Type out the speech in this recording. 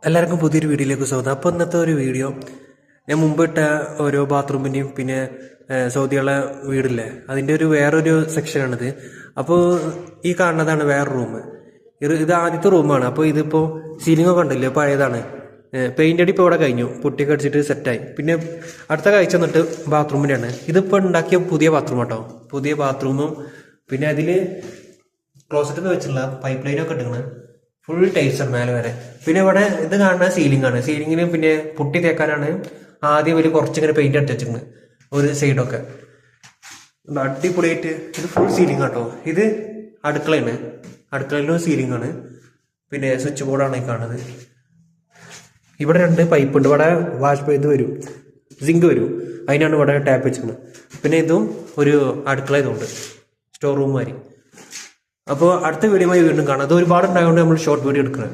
എല്ലാവർക്കും പുതിയൊരു വീഡിയോയിലേക്ക് സ്വാഗതം. അപ്പോൾ ഇന്നത്തെ ഒരു വീഡിയോ ഞാൻ മുമ്പ് ഇട്ട ഓരോ ബാത്റൂമിൻ്റെയും പിന്നെ സൗദികളെ വീടില്ലേ അതിൻ്റെ വേറൊരു സെക്ഷനാണിത്. അപ്പോൾ ഈ കാണുന്നതാണ് വേറെ റൂം. ഇത് ആദ്യത്തെ റൂമാണ്. അപ്പോൾ ഇതിപ്പോൾ സീലിംഗൊക്കെ ഉണ്ടല്ലോ, പഴയതാണ്. പെയിൻ്റ് അടി ഇപ്പോൾ ഇവിടെ കഴിഞ്ഞു, പൊട്ടിയൊക്കെ അടിച്ചിട്ട് സെറ്റായി. പിന്നെ അടുത്ത കാഴ്ച വന്നിട്ട് ബാത്റൂമിൻ്റെയാണ്. ഇതിപ്പോൾ ഉണ്ടാക്കിയ പുതിയ ബാത്റൂം കേട്ടോ, പുതിയ ബാത്റൂമും പിന്നെ അതിൽ ക്ലോസറ്റിൽ വെച്ചുള്ള പൈപ്പ് ലൈനൊക്കെ ഇട്ടിങ്ങനെ ഫുൾ ടൈൽസാണ് മേലെ വരെ. പിന്നെ ഇവിടെ ഇത് കാണുന്ന സീലിംഗ് ആണ്. സീലിങ്ങിന് പിന്നെ പുട്ടി തേക്കാനാണ് ആദ്യം ഒരു കുറച്ചിങ്ങനെ പെയിന്റ് അടിച്ച് വെച്ചിട്ടുണ്ട് ഒരു സൈഡൊക്കെ. അടിപൊളിയായിട്ട് ഇത് ഫുൾ സീലിംഗ് ആട്ടോ. ഇത് അടുക്കളയാണ്, അടുക്കളയിലും സീലിംഗ് ആണ്. പിന്നെ സ്വിച്ച് ബോർഡാണ് ഈ കാണുന്നത്. ഇവിടെ 2 പൈപ്പ് ഉണ്ട്. ഇവിടെ വാഷ് ഇത് വരും, സിങ്ക് വരും, അതിനാണ് ഇവിടെ ടാപ്പ് വെച്ചിരിക്കുന്നത്. പിന്നെ ഇതും ഒരു അടുക്കള ഇതുണ്ട്, സ്റ്റോർ റൂം മാതിരി. അപ്പോൾ അടുത്ത വീഡിയോയുമായി വീണ്ടും കാണാം. അത് ഒരുപാട് ഉണ്ടായതുകൊണ്ട് നമ്മൾ ഷോർട്ട് വീഡിയോ എടുക്കുന്നത്.